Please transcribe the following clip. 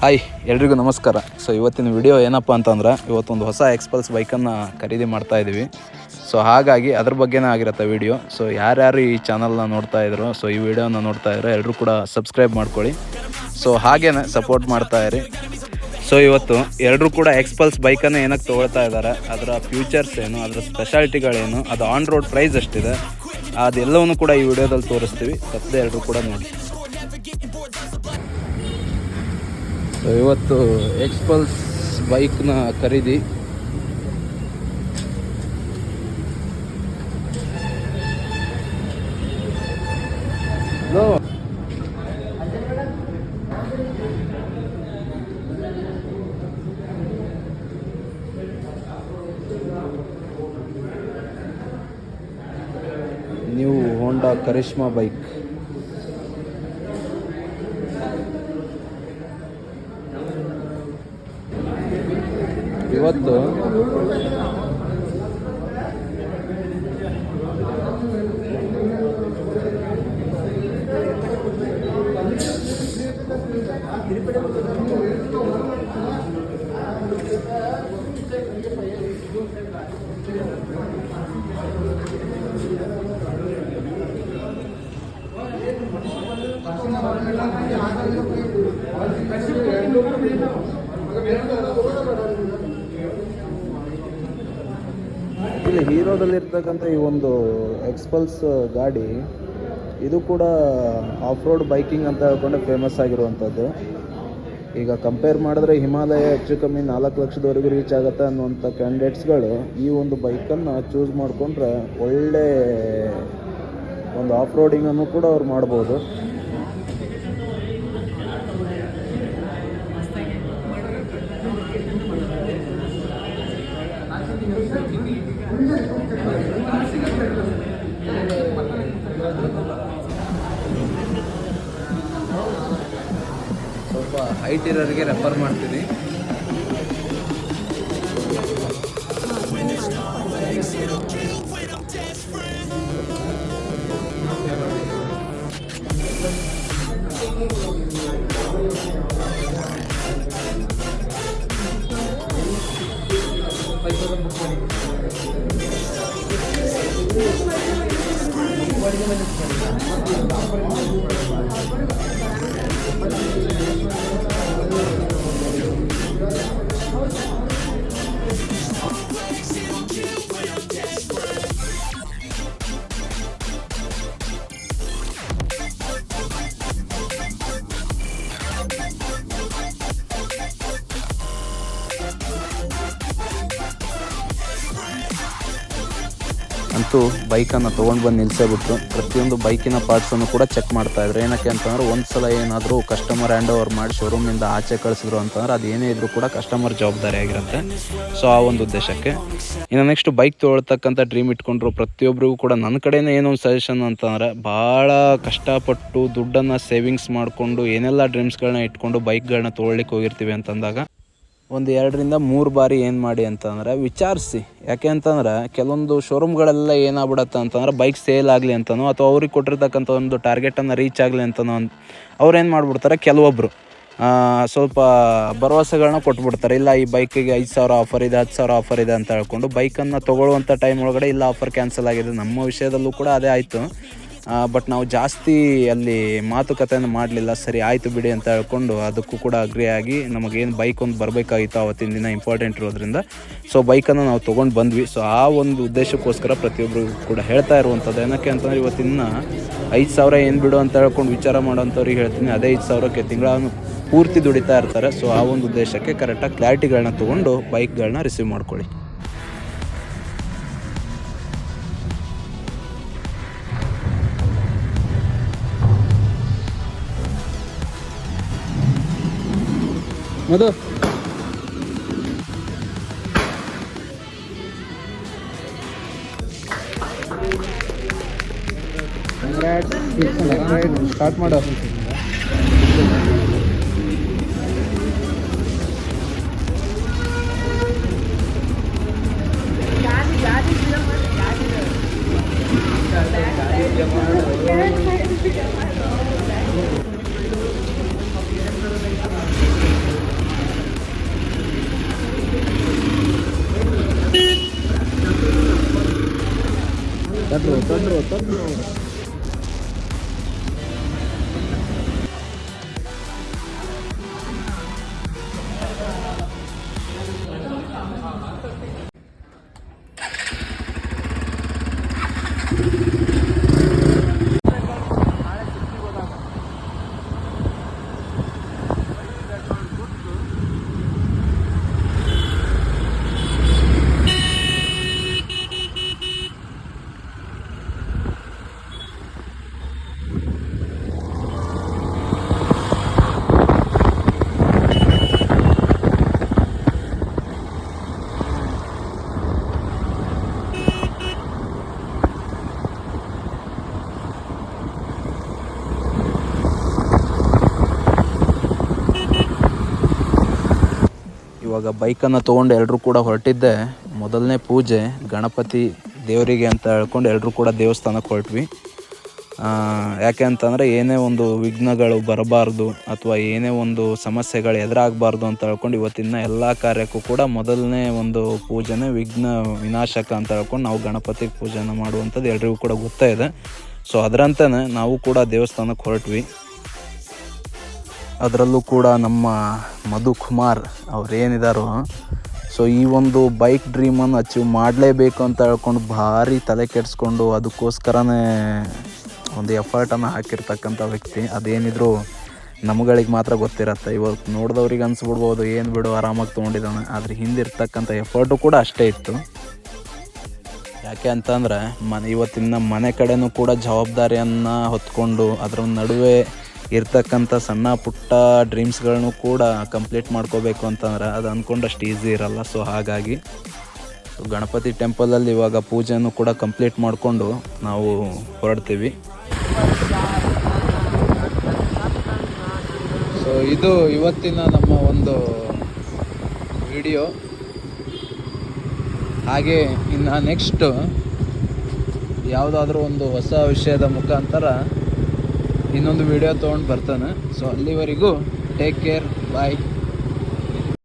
Hi ಎಲ್ರಿಗೂ ನಮಸ್ಕಾರ. So ಇವತ್ತಿನ ವಿಡಿಯೋ ಏನಪ್ಪ ಅಂತಂದ್ರೆ ಇವತ್ತೊಂದು ಹೊಸ ಎಕ್ಸ್ಪಲ್ಸ್ ಬೈಕನ್ನು ಖರೀದಿ ಮಾಡ್ತಾಯಿದ್ದೀವಿ. ಸೊ ಹಾಗಾಗಿ ಅದ್ರ ಬಗ್ಗೆನೇ ಆಗಿರುತ್ತೆ ವಿಡಿಯೋ. ಸೊ ಯಾರ್ಯಾರು ಈ ಚಾನಲ್ನ ನೋಡ್ತಾ ಇದ್ರು, ಸೊ ಈ ವಿಡಿಯೋನ ನೋಡ್ತಾ ಇದ್ರು, ಎಲ್ಲರೂ ಕೂಡ ಸಬ್ಸ್ಕ್ರೈಬ್ ಮಾಡ್ಕೊಳ್ಳಿ. ಸೊ ಹಾಗೇನೆ ಸಪೋರ್ಟ್ ಮಾಡ್ತಾಯಿರಿ. ಸೊ ಇವತ್ತು ಎಲ್ಲರೂ ಕೂಡ ಎಕ್ಸ್ಪಲ್ಸ್ ಬೈಕನ್ನು ಏನಕ್ಕೆ ತೊಗೊಳ್ತಾ ಇದ್ದಾರೆ, ಅದರ ಫ್ಯೂಚರ್ಸ್ ಏನು, ಅದರ ಸ್ಪೆಷಾಲಿಟಿಗಳೇನು, ಅದು ಆನ್ ರೋಡ್ ಪ್ರೈಸ್ ಎಷ್ಟಿದೆ, ಅದೆಲ್ಲವನ್ನು ಕೂಡ ಈ ವಿಡಿಯೋದಲ್ಲಿ ತೋರಿಸ್ತೀವಿ. ತಪ್ಪದೆ ಎಲ್ಲರೂ ಕೂಡ ನೋಡಿ. ಸೊ ಇವತ್ತು ಎಕ್ಸ್ಪಲ್ಸ್ ಬೈಕ್ನ ಖರೀದಿ. ನ್ಯೂ ಹೋಂಡಾ ಕರಿಷ್ಮಾ ಬೈಕ್. ಇವತ್ತು ಇಲ್ಲಿ ಹೀರೋದಲ್ಲಿರ್ತಕ್ಕಂಥ ಈ ಒಂದು ಎಕ್ಸ್ಪಲ್ಸ್ ಗಾಡಿ, ಇದು ಕೂಡ ಆಫ್ ರೋಡ್ ಬೈಕಿಂಗ್ ಅಂತ ಹೇಳ್ಕೊಂಡು ಫೇಮಸ್ ಆಗಿರುವಂಥದ್ದು. ಈಗ ಕಂಪೇರ್ ಮಾಡಿದ್ರೆ ಹಿಮಾಲಯ ಹೆಚ್ಚು ಕಮ್ಮಿ 4 ಲಕ್ಷದವರೆಗೂ ರೀಚ್ ಆಗುತ್ತೆ ಅನ್ನುವಂಥ ಕ್ಯಾಂಡಿಡೇಟ್ಸ್ಗಳು ಈ ಒಂದು ಬೈಕನ್ನು ಚೂಸ್ ಮಾಡಿಕೊಂಡ್ರೆ ಒಳ್ಳೆ ಒಂದು ಆಫ್ ರೋಡಿಂಗನ್ನು ಕೂಡ ಅವ್ರು ಮಾಡ್ಬೋದು. ಸ್ವಲ್ಪ ಹೈಟ್ ಇರೋರಿಗೆ ರೆಫರ್ ಮಾಡ್ತೀನಿ. ಅಂತೂ ಬೈಕನ್ನು ತೊಗೊಂಡು ಬಂದು ನಿಲ್ಲಿಸೇಬಿಟ್ರು. ಪ್ರತಿಯೊಂದು ಬೈಕಿನ ಪಾರ್ಟ್ಸನ್ನು ಕೂಡ ಚೆಕ್ ಮಾಡ್ತಾಯಿದ್ರು. ಏನಕ್ಕೆ ಅಂತಂದ್ರೆ ಒಂದು ಸಲ ಏನಾದರೂ ಕಸ್ಟಮರ್ ಹ್ಯಾಂಡ್ ಓವರ್ ಮಾಡಿ ಶೋರೂಮಿಂದ ಆಚೆ ಕಳಿಸಿದ್ರು ಅಂತಂದ್ರೆ ಅದು ಏನೇ ಇದ್ರೂ ಕೂಡ ಕಸ್ಟಮರ್ ಜವಾಬ್ದಾರಿ ಆಗಿರುತ್ತೆ. ಸೊ ಆ ಒಂದು ಉದ್ದೇಶಕ್ಕೆ ಇನ್ನು ನೆಕ್ಸ್ಟ್ ಬೈಕ್ ತೊಗೊಳ್ತಕ್ಕಂಥ ಡ್ರೀಮ್ ಇಟ್ಕೊಂಡ್ರು ಪ್ರತಿಯೊಬ್ಬರಿಗೂ ಕೂಡ ನನ್ನ ಕಡೆಯೇ ಏನೋ ಒಂದು ಸಜೆಷನ್ ಅಂತಂದರೆ, ಭಾಳ ಕಷ್ಟಪಟ್ಟು ದುಡ್ಡನ್ನು ಸೇವಿಂಗ್ಸ್ ಮಾಡಿಕೊಂಡು ಏನೆಲ್ಲ ಡ್ರೀಮ್ಸ್ಗಳನ್ನ ಇಟ್ಕೊಂಡು ಬೈಕ್ಗಳನ್ನ ತೊಗೊಳ್ಲಿಕ್ಕೆ ಹೋಗಿರ್ತೀವಿ ಅಂತಂದಾಗ ಒಂದು 2 ರಿಂದ 3 ಬಾರಿ ಏನು ಮಾಡಿ ಅಂತಂದರೆ ವಿಚಾರಿಸಿ. ಯಾಕೆ ಅಂತಂದ್ರೆ ಕೆಲವೊಂದು ಶೋರೂಮ್ಗಳೆಲ್ಲ ಏನಾಗ್ಬಿಡತ್ತೆ ಅಂತಂದ್ರೆ ಬೈಕ್ ಸೇಲ್ ಆಗಲಿ ಅಂತನೋ ಅಥವಾ ಅವ್ರಿಗೆ ಕೊಟ್ಟಿರ್ತಕ್ಕಂಥ ಒಂದು ಟಾರ್ಗೆಟನ್ನು ರೀಚ್ ಆಗಲಿ ಅಂತನೋ ಅವ್ರೇನು ಮಾಡಿಬಿಡ್ತಾರೆ, ಕೆಲವೊಬ್ಬರು ಸ್ವಲ್ಪ ಭರವಸೆಗಳನ್ನ ಕೊಟ್ಬಿಡ್ತಾರೆ. ಇಲ್ಲ ಈ ಬೈಕಿಗೆ 5,000 ಆಫರ್ ಇದೆ, 10,000 ಆಫರ್ ಇದೆ ಅಂತ ಹೇಳ್ಕೊಂಡು ಬೈಕನ್ನು ತೊಗೊಳ್ಳುವಂಥ ಟೈಮ್ ಒಳಗಡೆ ಇಲ್ಲ ಆಫರ್ ಕ್ಯಾನ್ಸಲ್ ಆಗಿದೆ. ನಮ್ಮ ವಿಷಯದಲ್ಲೂ ಕೂಡ ಅದೇ ಆಯಿತು. ಬಟ್ ನಾವು ಜಾಸ್ತಿ ಅಲ್ಲಿ ಮಾತುಕತೆಯನ್ನು ಮಾಡಲಿಲ್ಲ. ಸರಿ ಆಯಿತು ಬಿಡಿ ಅಂತ ಹೇಳ್ಕೊಂಡು ಅದಕ್ಕೂ ಕೂಡ ಅಗ್ರಿ ಆಗಿ ನಮಗೇನು ಬೈಕ್ ಒಂದು ಬರಬೇಕಾಗಿತ್ತು ಆವತ್ತಿನ ದಿನ ಇಂಪಾರ್ಟೆಂಟ್ ಇರೋದ್ರಿಂದ ಸೊ ಬೈಕನ್ನು ನಾವು ತೊಗೊಂಡು ಬಂದ್ವಿ. ಸೊ ಆ ಒಂದು ಉದ್ದೇಶಕ್ಕೋಸ್ಕರ ಪ್ರತಿಯೊಬ್ಬರು ಕೂಡ ಹೇಳ್ತಾ ಇರುವಂಥದ್ದು. ಏನಕ್ಕೆ ಅಂತಂದರೆ ಇವತ್ತಿನ 5,000 ಏನು ಬಿಡು ಅಂತ ಹೇಳ್ಕೊಂಡು ವಿಚಾರ ಮಾಡೋಂಥವ್ರಿಗೆ ಹೇಳ್ತೀನಿ, ಅದೇ 5,000ಕ್ಕೆ ತಿಂಗಳನ್ನು ಪೂರ್ತಿ ದುಡಿತಾ ಇರ್ತಾರೆ. ಸೊ ಆ ಒಂದು ಉದ್ದೇಶಕ್ಕೆ ಕರೆಕ್ಟಾಗಿ ಕ್ಲಾರಿಟಿಗಳನ್ನ ತೊಗೊಂಡು ಬೈಕ್ಗಳನ್ನ ರಿಸೀವ್ ಮಾಡ್ಕೊಳ್ಳಿ. ಮಧು ಸ್ಟಾರ್ಟ್ ಮಾಡೋ. ಇವಾಗ ಬೈಕನ್ನು ತೊಗೊಂಡು ಎಲ್ಲರೂ ಕೂಡ ಹೊರಟಿದ್ದೆ. ಮೊದಲನೇ ಪೂಜೆ ಗಣಪತಿ ದೇವರಿಗೆ ಅಂತ ಹೇಳ್ಕೊಂಡು ಎಲ್ಲರೂ ಕೂಡ ದೇವಸ್ಥಾನಕ್ಕೆ ಹೊರಟ್ವಿ. ಯಾಕೆ ಅಂತಂದರೆ ಏನೇ ಒಂದು ವಿಘ್ನಗಳು ಬರಬಾರ್ದು ಅಥವಾ ಏನೇ ಒಂದು ಸಮಸ್ಯೆಗಳು ಎದುರಾಗಬಾರ್ದು ಅಂತ ಹೇಳ್ಕೊಂಡು ಇವತ್ತಿನ ಎಲ್ಲ ಕಾರ್ಯಕ್ಕೂ ಕೂಡ ಮೊದಲನೇ ಒಂದು ಪೂಜೆನೇ ವಿಘ್ನ ವಿನಾಶಕ ಅಂತ ಹೇಳ್ಕೊಂಡು ನಾವು ಗಣಪತಿ ಪೂಜೆನ ಮಾಡುವಂಥದ್ದು ಎಲ್ರಿಗೂ ಕೂಡ ಗೊತ್ತೇ ಇದೆ. ಸೊ ಅದರಂತೆಯೇ ನಾವು ಕೂಡ ದೇವಸ್ಥಾನಕ್ಕೆ ಹೊರಟ್ವಿ. ಅದರಲ್ಲೂ ಕೂಡ ನಮ್ಮ ಮಧು ಕುಮಾರ್ ಅವ್ರೇನಿದಾರೋ, ಸೊ ಈ ಒಂದು ಬೈಕ್ ಡ್ರೀಮನ್ನು ಅಚೀವ್ ಮಾಡಲೇಬೇಕು ಅಂತ ಹೇಳ್ಕೊಂಡು ಭಾರಿ ತಲೆ ಕೆಡಿಸ್ಕೊಂಡು ಅದಕ್ಕೋಸ್ಕರನೇ ಒಂದು ಎಫರ್ಟನ್ನು ಹಾಕಿರ್ತಕ್ಕಂಥ ವ್ಯಕ್ತಿ. ಅದೇನಿದ್ರು ನಮ್ಗಳಿಗೆ ಮಾತ್ರ ಗೊತ್ತಿರತ್ತೆ. ಇವತ್ತು ನೋಡಿದವ್ರಿಗೆ ಅನಿಸ್ಬಿಡ್ಬೋದು ಏನು ಬಿಡು ಆರಾಮಾಗಿ ತೊಗೊಂಡಿದ್ದಾನೆ, ಆದರೆ ಹಿಂದಿರ್ತಕ್ಕಂಥ ಎಫರ್ಟು ಕೂಡ ಅಷ್ಟೇ ಇತ್ತು. ಯಾಕೆ ಅಂತಂದರೆ ಇವತ್ತಿನ ಮನೆ ಕಡೆನೂ ಕೂಡ ಜವಾಬ್ದಾರಿಯನ್ನು ಹೊತ್ಕೊಂಡು ಅದರ ನಡುವೆ ಇರ್ತಕ್ಕಂಥ ಸಣ್ಣ ಪುಟ್ಟ ಡ್ರೀಮ್ಸ್ಗಳನ್ನು ಕೂಡ ಕಂಪ್ಲೀಟ್ ಮಾಡ್ಕೋಬೇಕು ಅಂತಂದ್ರೆ ಅದು ಅಂದ್ಕೊಂಡಷ್ಟು ಈಸಿ ಇರಲ್ಲ. ಸೊ ಹಾಗಾಗಿ ಗಣಪತಿ ಟೆಂಪಲಲ್ಲಿ ಇವಾಗ ಪೂಜೆಯನ್ನು ಕೂಡ ಕಂಪ್ಲೀಟ್ ಮಾಡಿಕೊಂಡು ನಾವು ಹೊರಡ್ತೀವಿ. ಸೊ ಇದು ಇವತ್ತಿನ ನಮ್ಮ ಒಂದು ವಿಡಿಯೋ. ಹಾಗೆ ಇನ್ನು ನೆಕ್ಸ್ಟ್ ಯಾವುದಾದ್ರೂ ಒಂದು ಹೊಸ ವಿಷಯದ ಮುಖಾಂತರ ಇನ್ನೊಂದು ವಿಡಿಯೋ ತೊಗೊಂಡು ಬರ್ತಾನೆ. ಸೊ ಅಲ್ಲಿವರೆಗೂ ಟೇಕ್ ಕೇರ್, ಬಾಯ್.